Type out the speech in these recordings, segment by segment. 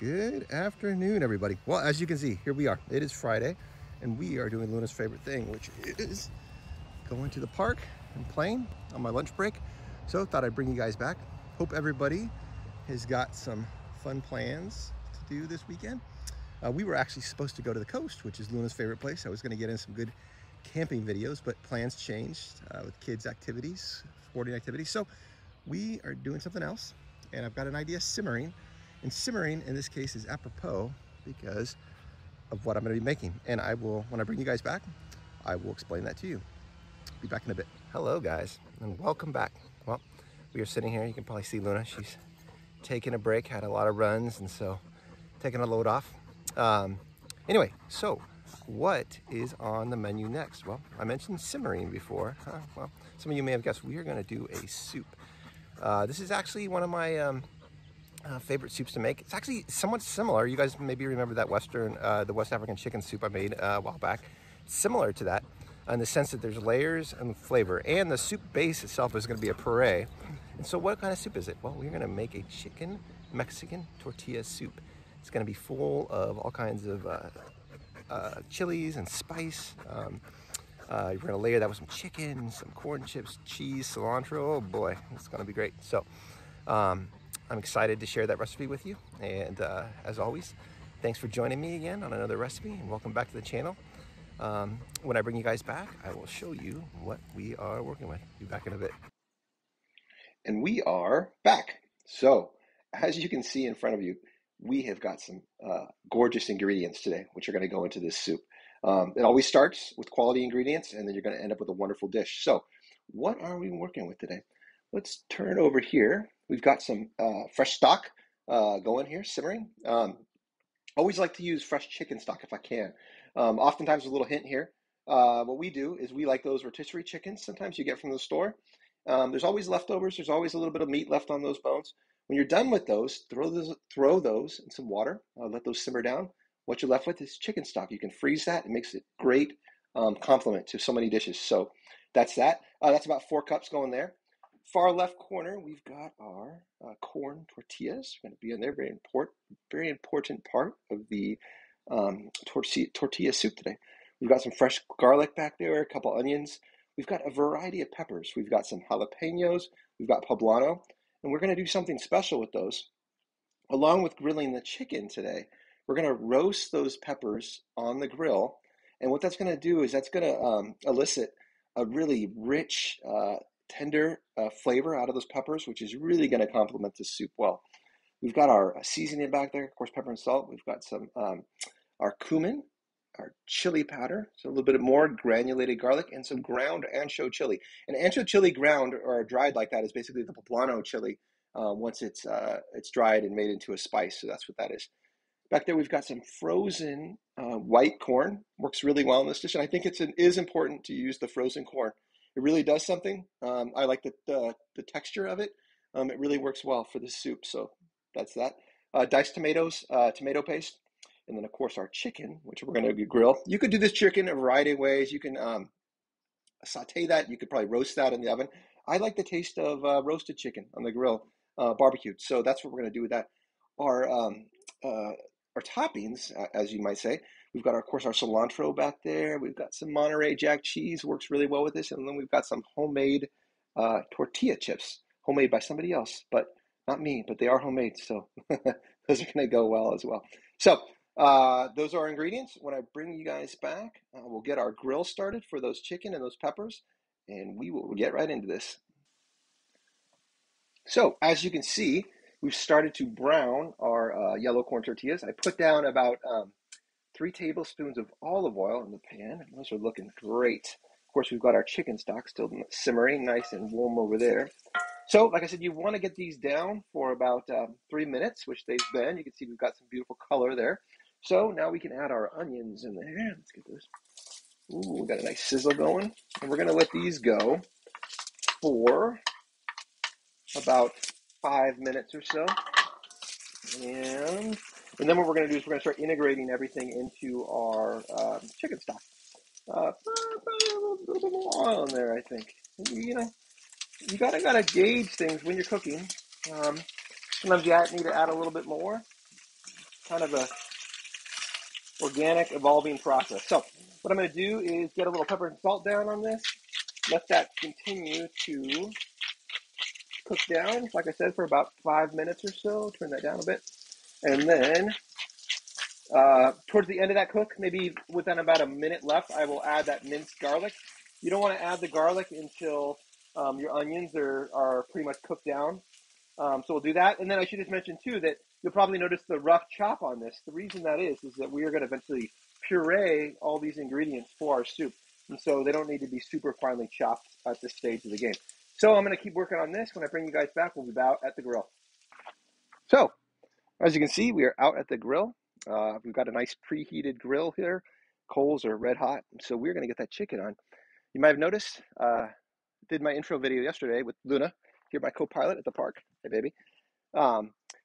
Good afternoon, everybody. Well, as you can see, here we are. It is Friday, and we are doing Luna's favorite thing, which is going to the park and playing on my lunch break. So thought I'd bring you guys back. Hope everybody has got some fun plans to do this weekend. We were actually supposed to go to the coast, which is Luna's favorite place. I was going to get in some good camping videos, but plans changed with kids' activities, sporting activities. So we are doing something else, and I've got an idea simmering. And simmering in this case is apropos because of what I'm going to be making. And I will, when I bring you guys back, I will explain that to you. Be back in a bit. Hello guys, and welcome back. Well, we are sitting here. You can probably see Luna. She's taking a break, had a lot of runs, and so taking a load off. Anyway, so what is on the menu next? Well, I mentioned simmering before. Well, some of you may have guessed we are going to do a soup. This is actually one of my favorite soups to make. It's actually somewhat similar. You guys maybe remember that the West African chicken soup I made a while back. It's similar to that in the sense that there's layers and flavor, and the soup base itself is going to be a puree. And so what kind of soup is it? Well, we're going to make a chicken Mexican tortilla soup. It's going to be full of all kinds of chilies and spice. You're going to layer that with some chicken, some corn chips, cheese, cilantro. Oh boy, it's going to be great. So I'm excited to share that recipe with you. And as always, thanks for joining me again on another recipe, and welcome back to the channel. When I bring you guys back, I will show you what we are working with. Be back in a bit. And we are back. So as you can see in front of you, we have got some gorgeous ingredients today, which are going to go into this soup. It always starts with quality ingredients, and then you're going to end up with a wonderful dish. So what are we working with today? Let's turn over here. We've got some fresh stock going here, simmering. Always like to use fresh chicken stock if I can. Oftentimes a little hint here. What we do is we like those rotisserie chickens sometimes you get from the store. There's always leftovers. There's always a little bit of meat left on those bones. When you're done with those, throw those in some water. Let those simmer down. What you're left with is chicken stock. You can freeze that. It makes it great complement to so many dishes. So that's that. That's about 4 cups going there. Far left corner, we've got our corn tortillas. Going to be in there, very important part of the tortilla soup today. We've got some fresh garlic back there, a couple onions. We've got a variety of peppers. We've got some jalapenos. We've got poblano, and we're going to do something special with those. Along with grilling the chicken today, we're going to roast those peppers on the grill, and what that's going to do is that's going to elicit a really rich, tender flavor out of those peppers, which is really going to complement the soup well. We've got our seasoning back there, of course, pepper and salt. We've got some our cumin, our chili powder, so a little bit more granulated garlic, and some ground ancho chili. And ancho chili ground or dried like that is basically the poblano chili once it's dried and made into a spice. So that's what that is. Back there, we've got some frozen white corn. Works really well in this dish, and I think it is important to use the frozen corn. It really does something. I like the texture of it. It really works well for the soup. So that's that. Diced tomatoes, tomato paste, and then of course our chicken, which we're going to grill. You could do this chicken a variety of ways. You can saute that. You could probably roast that in the oven. I like the taste of roasted chicken on the grill, barbecued. So that's what we're going to do with that. Our toppings, as you might say. We've got, of course, our cilantro back there. We've got some Monterey Jack cheese, works really well with this. And then we've got some homemade tortilla chips, homemade by somebody else, but not me, but they are homemade. So those are going to go well as well. So those are our ingredients. When I bring you guys back, we'll get our grill started for those chicken and those peppers, and we will get right into this. So as you can see, we've started to brown our yellow corn tortillas. I put down about 3 tablespoons of olive oil in the pan, and those are looking great. Of course, we've got our chicken stock still simmering nice and warm over there. So, like I said, you want to get these down for about 3 minutes, which they've been. You can see we've got some beautiful color there. So now we can add our onions in there. Let's get those. Ooh, we got a nice sizzle going. And we're going to let these go for about 5 minutes or so. And then what we're going to do is we're going to start integrating everything into our chicken stock. A little bit more oil in there, I think. You know, you gotta gauge things when you're cooking. Sometimes you need to add a little bit more. kind of a organic, evolving process. So what I'm going to do is get a little pepper and salt down on this. Let that continue to cook down, like I said, for about 5 minutes or so. Turn that down a bit. And then towards the end of that cook, maybe within about a minute left, I will add that minced garlic. You don't want to add the garlic until your onions are pretty much cooked down. So we'll do that. And then I should just mention, too, that you'll probably notice the rough chop on this. The reason that is that we are going to eventually puree all these ingredients for our soup. And so they don't need to be super finely chopped at this stage of the game. So I'm going to keep working on this. When I bring you guys back, we'll be out at the grill. So as you can see, we are out at the grill. We've got a nice preheated grill here. Coals are red hot. So we're going to get that chicken on. You might have noticed, did my intro video yesterday with Luna, here my co-pilot at the park. Hey, baby.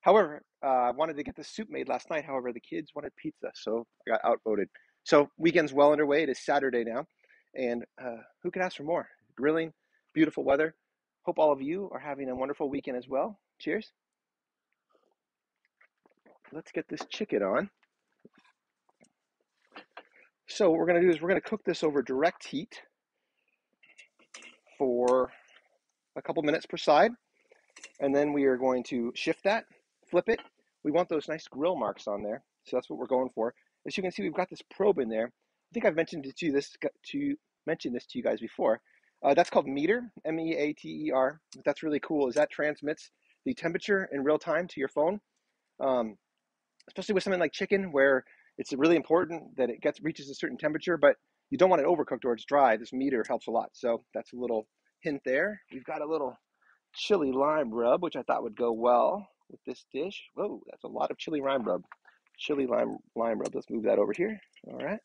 However, I wanted to get the soup made last night. However, the kids wanted pizza, so I got outvoted. So weekend's well underway. It is Saturday now. And who could ask for more? Grilling, beautiful weather. Hope all of you are having a wonderful weekend as well. Cheers. Let's get this chicken on. So what we're going to do is we're going to cook this over direct heat for a couple minutes per side. And then we are going to shift that, flip it. We want those nice grill marks on there. So that's what we're going for. As you can see, we've got this probe in there. I think I've mentioned it to you guys before. That's called meter, M-E-A-T-E-R. That's really cool, is that transmits the temperature in real time to your phone. Especially with something like chicken, where it's really important that it reaches a certain temperature, but you don't want it overcooked or it's dry. This meter helps a lot. So that's a little hint there. We've got a little chili lime rub, which I thought would go well with this dish. Whoa, that's a lot of chili lime rub. Chili lime rub. Let's move that over here. All right,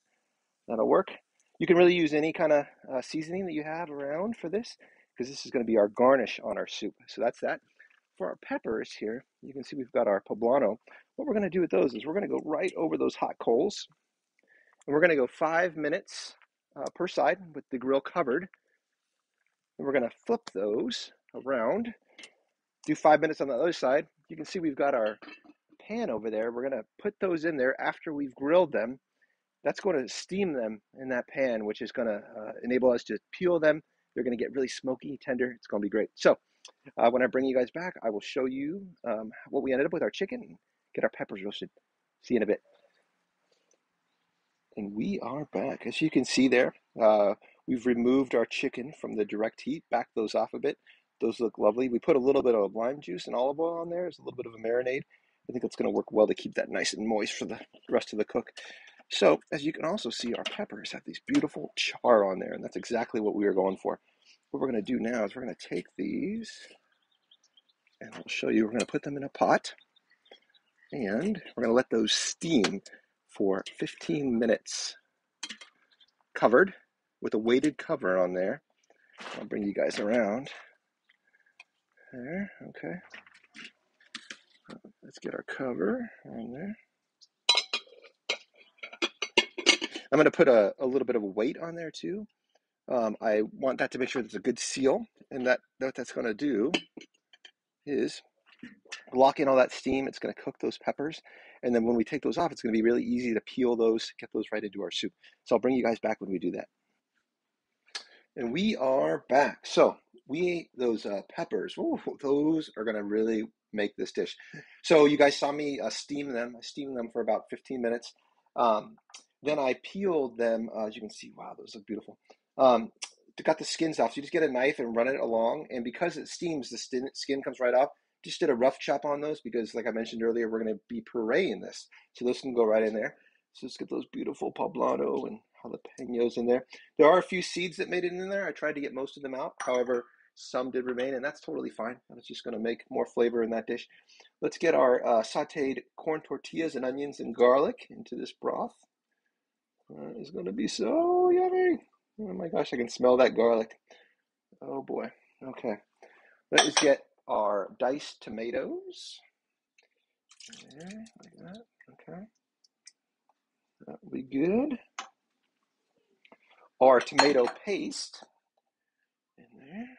that'll work. You can really use any kind of seasoning that you have around for this, because this is going to be our garnish on our soup. So that's that. For our peppers here, you can see we've got our poblano. What we're going to do with those is we're going to go right over those hot coals, and we're going to go 5 minutes per side with the grill covered. And we're going to flip those around, do 5 minutes on the other side. You can see we've got our pan over there. We're going to put those in there after we've grilled them. That's going to steam them in that pan, which is going to enable us to peel them. They're going to get really smoky, tender. It's going to be great. So when I bring you guys back, I will show you what we ended up with our chicken and get our peppers roasted. See you in a bit. And we are back. As you can see there, we've removed our chicken from the direct heat, backed those off a bit. Those look lovely. We put a little bit of lime juice and olive oil on there. It's a little bit of a marinade. I think that's going to work well to keep that nice and moist for the rest of the cook. So as you can also see, our peppers have these beautiful char on there, and that's exactly what we were going for. What we're going to do now is we're going to take these, and I'll show you. We're going to put them in a pot, and we're going to let those steam for 15 minutes, covered with a weighted cover on there. I'll bring you guys around. There, okay. Let's get our cover on there. I'm going to put a little bit of a weight on there too. I want that to make sure there's a good seal, and what that's going to do is block in all that steam. It's going to cook those peppers, and then when we take those off, it's going to be really easy to peel those, get those right into our soup. So I'll bring you guys back when we do that. And we are back. So we ate those peppers. Ooh, those are going to really make this dish. So you guys saw me steam them. I steamed them for about 15 minutes. Then I peeled them. As you can see, wow, those look beautiful. Got the skins off. So you just get a knife and run it along. And because it steams, the skin comes right off. Just did a rough chop on those because, like I mentioned earlier, we're going to be pureeing this. So those can go right in there. So let's get those beautiful poblano and jalapenos in there. There are a few seeds that made it in there. I tried to get most of them out. However, some did remain, and that's totally fine. I was just going to make more flavor in that dish. Let's get our sauteed corn tortillas and onions and garlic into this broth. It's going to be so yummy. Oh my gosh, I can smell that garlic. Oh boy. Okay. Let's get our diced tomatoes. There, like that. Okay. That will be good. Our tomato paste in there.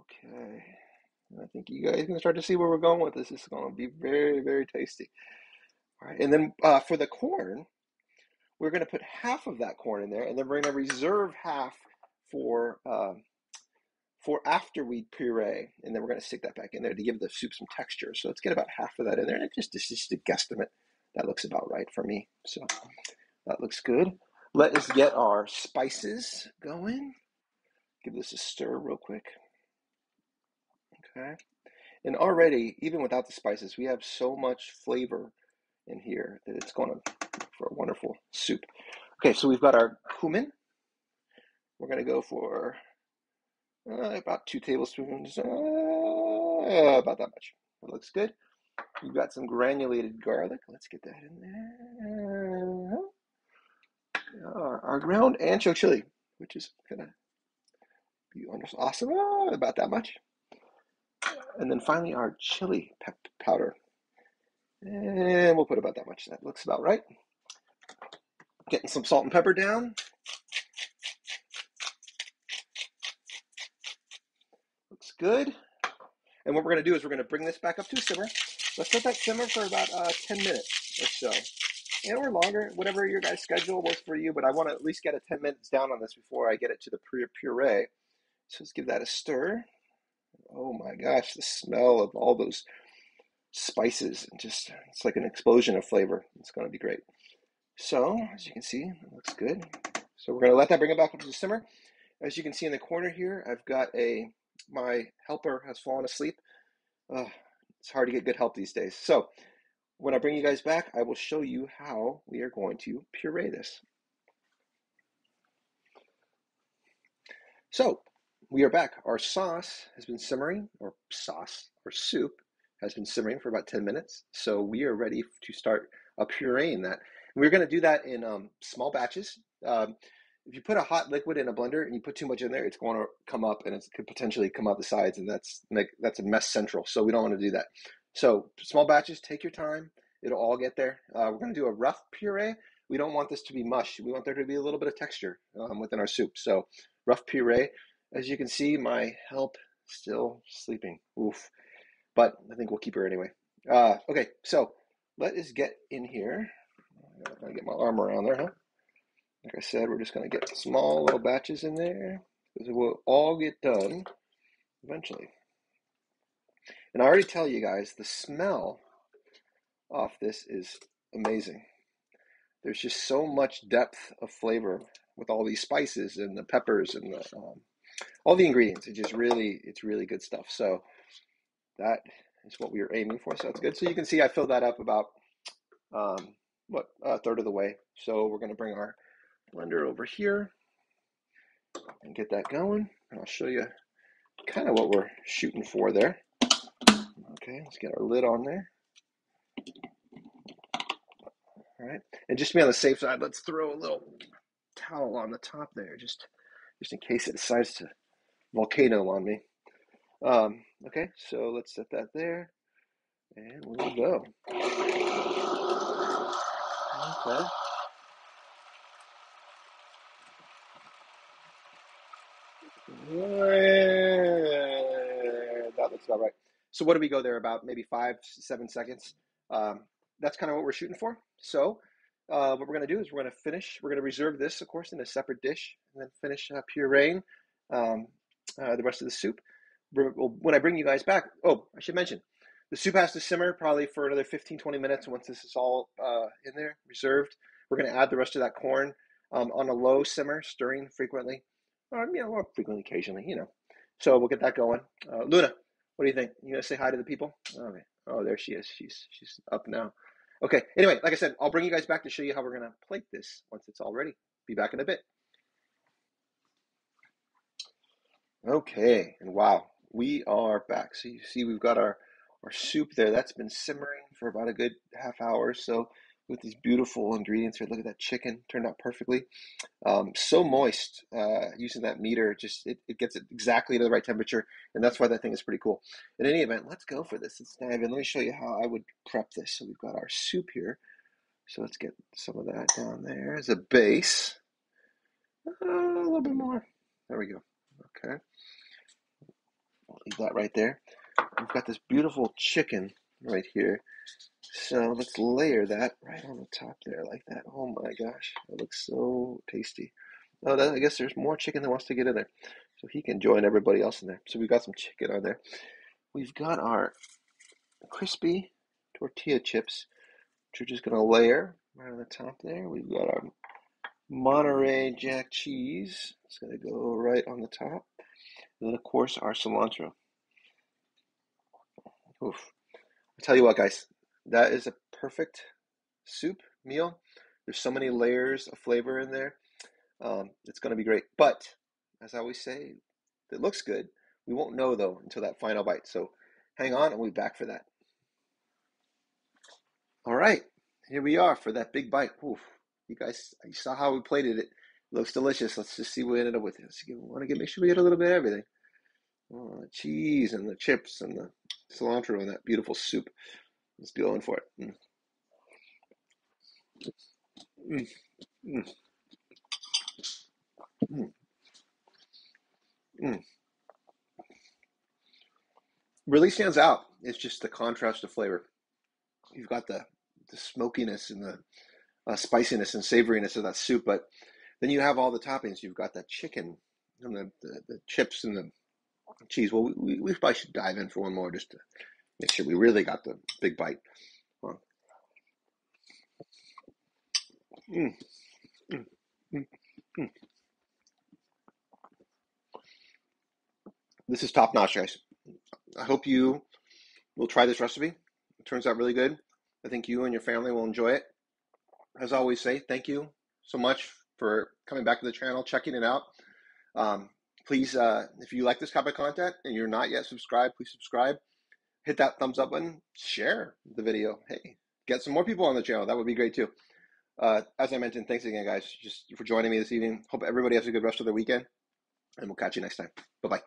Okay. I think you guys can start to see where we're going with this. This is going to be very, very tasty. All right, and then for the corn, we're going to put half of that corn in there, and then we're going to reserve half for after we puree, and then we're going to stick that back in there to give the soup some texture. So let's get about half of that in there. And this is just a guesstimate. That looks about right for me. So that looks good. Let us get our spices going. Give this a stir real quick. Okay. And already, even without the spices, we have so much flavor in here that it's going to make for a wonderful soup. Okay, so we've got our cumin. We're going to go for about 2 tablespoons, about that much. That looks good. You've got some granulated garlic. Let's get that in there. Our ground ancho chile, which is gonna be awesome. About that much. And then finally our chili powder. And we'll put about that much. That looks about right. Getting some salt and pepper down. Looks good. And what we're going to do is we're going to bring this back up to a simmer. Let's let that simmer for about 10 minutes or so. Or longer, whatever your guys' schedule works for you, but I want to at least get 10 minutes down on this before I get it to the puree. So let's give that a stir. Oh my gosh, the smell of all those spices, it's like an explosion of flavor. It's going to be great. So, as you can see, it looks good. So we're going to let that bring it back up to the simmer. As you can see in the corner here, I've got my helper has fallen asleep. It's hard to get good help these days. So when I bring you guys back, I will show you how we are going to puree this. So we are back. Our sauce has been simmering, or soup has been simmering for about 10 minutes. So we are ready to start pureeing that. And we're going to do that in small batches. If you put a hot liquid in a blender and you put too much in there, it's going to come up and it could potentially come out the sides, and that's a mess central. So we don't want to do that. So small batches, take your time. It'll all get there. We're going to do a rough puree. We don't want this to be mush. We want there to be a little bit of texture within our soup. So rough puree. As you can see, my help still sleeping. Oof. But I think we'll keep her anyway. Okay, so let us get in here. I'm going to get my arm around there, huh? Like I said, we're just going to get small little batches in there because it will all get done eventually. And I already tell you guys, the smell off this is amazing. There's just so much depth of flavor with all these spices and the peppers and all the ingredients. It's really good stuff. So that is what we are aiming for. So that's good. So you can see I filled that up about a third of the way. So we're going to bring our blender over here and get that going. And I'll show you kind of what we're shooting for there. Okay, let's get our lid on there. All right, and just to be on the safe side, let's throw a little towel on the top there, just in case it decides to volcano on me. Okay, so let's set that there, and we'll go. Okay. That looks about right. So what do we go there about? Maybe 5-7 seconds. That's kind of what we're shooting for. So what we're going to do is we're going to reserve this, of course, in a separate dish, and then finish pureeing the rest of the soup. When I bring you guys back, I should mention, the soup has to simmer probably for another 15-20 minutes. Once this is all in there, reserved, we're going to add the rest of that corn on a low simmer, stirring frequently. Or frequently, occasionally, So we'll get that going. Luna, what do you think? You gonna say hi to the people? Okay. Oh, there she is. She's up now. Okay. Anyway, like I said, I'll bring you guys back to show you how we're gonna plate this once it's all ready. Be back in a bit. Okay, and wow, we are back. So you see we've got our soup there. That's been simmering for about a good half hour or so with these beautiful ingredients here. Look at that chicken, turned out perfectly. So moist using that meter, it gets it exactly to the right temperature, and that's why that thing is pretty cool. In any event, let's go for this. Let's dive in. Let me show you how I would prep this. So we've got our soup here. So let's get some of that down there as a base. A little bit more. There we go. Okay. I'll leave that right there. We've got this beautiful chicken right here. So let's layer that right on the top there like that. Oh my gosh, that looks so tasty. Oh, I guess there's more chicken that wants to get in there. So he can join everybody else in there. So we've got some chicken on there. We've got our crispy tortilla chips, which we're just going to layer right on the top there. We've got our Monterey Jack cheese. It's going to go right on the top. And then, of course, our cilantro. Oof. I'll tell you what, guys, that is a perfect soup meal. There's so many layers of flavor in there. It's going to be great. But, as I always say, it looks good. We won't know, though, until that final bite. So hang on, and we'll be back for that. All right, here we are for that big bite. Oof. You guys, you saw how we plated it. Looks delicious. Let's just see what we ended up with. Make sure we get a little bit of everything. Oh, the cheese and the chips and the cilantro and that beautiful soup. Let's go in for it. Mm, mm, mm, mm. Really stands out. It's just the contrast of flavor. You've got the smokiness and the spiciness and savoriness of that soup, but then you have all the toppings. You've got that chicken and the chips and the cheese. Well, we probably should dive in for one more just to make sure we really got the big bite. Mm, mm, mm, mm. This is top notch, guys. I hope you will try this recipe. It turns out really good. I think you and your family will enjoy it. As I always say, thank you so much for coming back to the channel, checking it out. Please, if you like this type of content and you're not yet subscribed, please subscribe. Hit that thumbs up button. Share the video. Hey, get some more people on the channel. That would be great too. As I mentioned, thanks again, guys, just for joining me this evening. Hope everybody has a good rest of their weekend, and we'll catch you next time. Bye-bye.